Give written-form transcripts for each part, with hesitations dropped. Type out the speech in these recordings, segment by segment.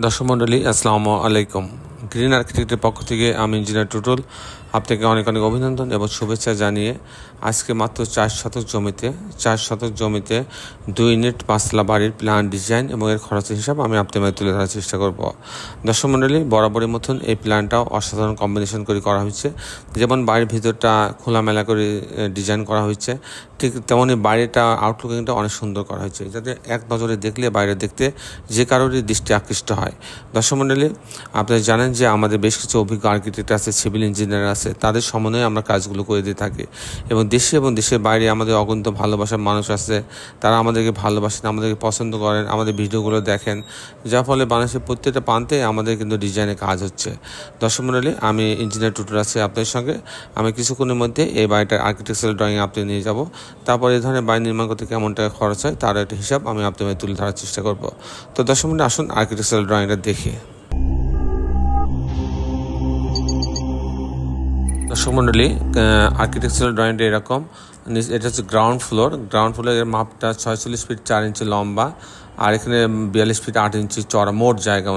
দর্শক মণ্ডলী আসসালামু আলাইকুম। গ্রিন আর্কিটেক্টের পক্ষ থেকে আমি ইঞ্জিনিয়ার টুটুল আপনাকে অনেক অনেক অভিনন্দন এবং শুভেচ্ছা জানিয়ে আজকে মাত্র 4 শতক জমিতে 2 ইউনিট 5 তলা বাড়ির প্ল্যান ডিজাইন এবং এর খরচের হিসাব আমি আপনাদের মাঝে তুলে ধরার চেষ্টা করব। দর্শক মণ্ডলী, বরাবরের মতন এই প্ল্যানটাও অসাধারণ কম্বিনেশন করে করা হয়েছে। যেমন বাড়ির ভিতরটা খোলামেলা করে ডিজাইন করা হয়েছে, ঠিক তেমনই বাড়িটা আউটলুকিংটা অনেক সুন্দর করা হয়েছে, যাতে এক নজরে দেখলে বাইরে দেখতে যে কারোরই দৃষ্টি আকৃষ্ট হয়। দর্শক মণ্ডলী, আপনারা জানেন যে আমাদের বেশ কিছু অভিজ্ঞ আর্কিটেক্ট আছে, সিভিল ইঞ্জিনিয়ার আছে, তাদের সমন্বয়ে আমরা কাজগুলো করে দিয়ে থাকি। এবং দেশের বাইরে আমাদের অগণিত ভালোবাসার মানুষ আছে, তারা আমাদেরকে ভালোবাসেন, আমাদেরকে পছন্দ করেন, আমাদের ভিডিওগুলো দেখেন, যার ফলে বাংলাদেশের প্রত্যেকটা প্রান্তে আমাদের কিন্তু ডিজাইনের কাজ হচ্ছে। দর্শক মণ্ডলী, আমি ইঞ্জিনিয়ার টুটুল আছি আপনাদের সঙ্গে। আমি কিছুক্ষণের মধ্যে এই বাড়িটার আর্কিটেকচারাল ড্রয়িং আপনি নিয়ে যাব। তারপর এই ধরনের বাড়ি নির্মাণ করতে কেমন টাকা খরচ হয় তার একটা হিসাব আমি আপনাদের তুলে ধরার চেষ্টা করব। তো দর্শক মণ্ডলী, আসুন আর্কিটেকচারাল ড্রয়িংটা দেখি। দর্শক মণ্ডলী, আর্কিটেকচারাল ড্রয়িংটা এরকম। এটা হচ্ছে গ্রাউন্ড ফ্লোরের মাপটা 46 ফিট 4 ইঞ্চি লম্বা, আর এখানে 42 ফিট 8 ইঞ্চি চড়া মোট জায়গা।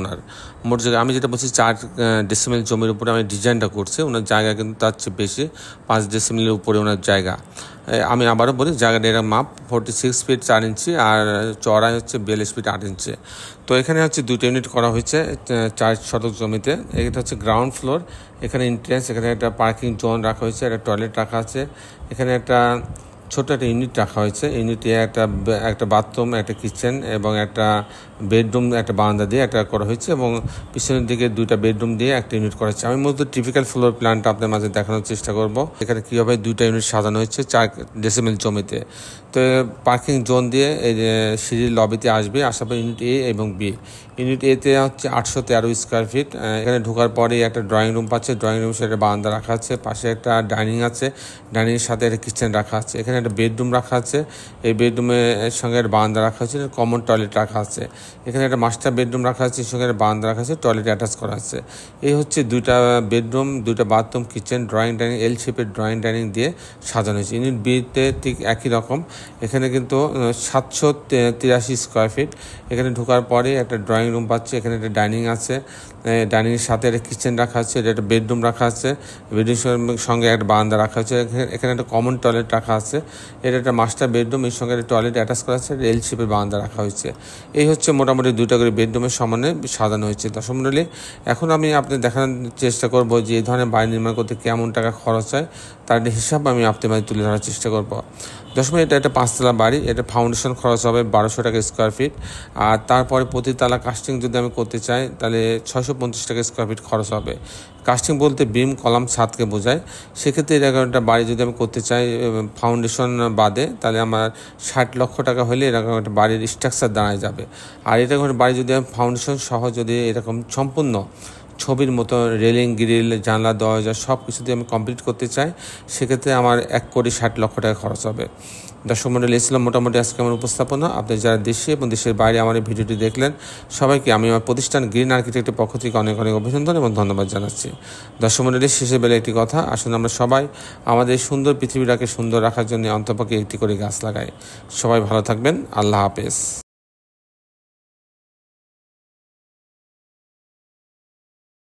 মোট জায়গা আমি যেটা বলছি 4 ডেসিমেল জমির উপরে আমি ডিজাইনটা করছি, ওনার জায়গা কিন্তু তার চেয়ে বেশি, 5 ডেসিমেলের উপরে ওনার জায়গা। আমি আবারও বলি, জায়গাটা এর মাপ 46 ফিট 4 ইঞ্চি আর চড়াই হচ্ছে 42 ফিট 8 ইঞ্চি। তো এখানে হচ্ছে 2টা ইউনিট করা হয়েছে 4 শতক জমিতে। এটা হচ্ছে গ্রাউন্ড ফ্লোর, এখানে এন্ট্রেন্স, এখানে একটা পার্কিং জোন রাখা হয়েছে, একটা টয়লেট রাখা আছে, এখানে একটা ছোট একটা ইউনিট রাখা হয়েছে। ইউনিটে একটা বাথরুম, একটা কিচেন এবং একটা বেডরুম, একটা বারান্দা দিয়ে একটা করা হয়েছে, এবং পিছনের দিকে 2টা বেডরুম দিয়ে একটা ইউনিট করা হয়েছে। আমি মূলত টিপিক্যাল ফ্লোর প্ল্যানটা আপনার মাঝে দেখানোর চেষ্টা করব, এখানে কীভাবে 2টা ইউনিট সাজানো হয়েছে 4 ডেসিমেল জমিতে। তো পার্কিং জোন দিয়ে এই যে সিঁড়ির লবিতে আসবে, আসার পর ইউনিট এ এবং বি। ইউনিট এতে হচ্ছে 813 স্কোয়ার ফিট। এখানে ঢোকার পরেই একটা ড্রয়িং রুম পাচ্ছে, ড্রয়িং রুম সেটা বারান্দা রাখা আছে, পাশে একটা ডাইনিং আছে, ডাইনিংয়ের সাথে একটা কিচেন রাখা আছে, এখানে একটা বেডরুম রাখা আছে, এই বেডরুমের সঙ্গে একটা বারান্দা রাখা আছে, কমন টয়লেট রাখা আছে, এখানে একটা মাস্টার বেডরুম রাখা আছে, সঙ্গে একটা বারান্দা রাখা আছে, টয়লেট অ্যাটাচ করা আছে। এই হচ্ছে 2টা বেডরুম, 2টা বাথরুম, কিচেন, ড্রয়িং ডাইনিং, এল শেপের ড্রয়িং ডাইনিং দিয়ে সাজানো হয়েছে। ইউনিট বিতে ঠিক একই রকম, এখানে কিন্তু 783 স্কোয়ার ফিট। এখানে ঢোকার পরে একটা ড্রয়িং রুম পাচ্ছে, এখানে একটা ডাইনিং আছে, ডাইনিংয়ের সাথে একটা কিচেন রাখা আছে, একটা বেডরুম রাখা আছে, বেডরুমের সঙ্গে একটা বারান্দা রাখা আছে, এখানে একটা কমন টয়লেট রাখা আছে, এটা একটা মাস্টার বেডরুম, এর সঙ্গে একটা টয়লেট অ্যাটাচ করা আছে, এল শেপের বারান্দা রাখা হয়েছে। এই হচ্ছে মোটামুটি 2টা করে বেডরুমের সমানে সাজানো হয়েছে। দর্শক মণ্ডলী, এখন আমি আপনাদের দেখানোর চেষ্টা করব যে এই ধরনের বাড়ি নির্মাণ করতে কেমন টাকা খরচ হয় তার হিসাব আমি আপনাদের মাঝে তুলে ধরার চেষ্টা করব। দর্শক, এটা একটা 5 তলা বাড়ি, এটা ফাউন্ডেশন খরচ হবে 1200 টাকা স্কোয়ার ফিট, আর তারপরে প্রতি তালা কাস্টিং যদি আমি করতে চাই তাহলে 650 টাকা স্কোয়ার ফিট খরচ হবে। কাস্টিং বলতে বিম, কলাম, ছাদকে বোঝায়। সেক্ষেত্রে এরকম একটা বাড়ি যদি আমি করতে চাই ফাউন্ডেশন বাদে, তাহলে আমার 60 লক্ষ টাকা হলে এরকম একটা বাড়ির স্ট্রাকচার দাঁড়ায় যাবে। আর এরকম একটা বাড়ি যদি আমি ফাউন্ডেশন সহ যদি এরকম সম্পূর্ণ ছবির মতো রেলিং, গ্রিল, জানলা, দরজা সব কিছু দিয়ে আমি কমপ্লিট করতে চাই, সেক্ষেত্রে আমার 1,60,00,000 টাকা খরচ হবে। দর্শক মণ্ডলী, ইসলাম মোটামুটি আজকে আমার উপস্থাপনা। আপনি যারা দেশে এবং দেশের বাইরে আমার এই ভিডিওটি দেখলেন, সবাইকে আমি আমার প্রতিষ্ঠান গ্রিন আর্কিটেক্টের পক্ষ থেকে অনেক অনেক অভিনন্দন এবং ধন্যবাদ জানাচ্ছি। দর্শক মণ্ডলী, শেষে বেলা একটি কথা, আসুন আমরা সবাই আমাদের সুন্দর পৃথিবীটাকে সুন্দর রাখার জন্য অন্তপক্ষে একটি করে গাছ লাগাই। সবাই ভালো থাকবেন। আল্লাহ হাফেজ।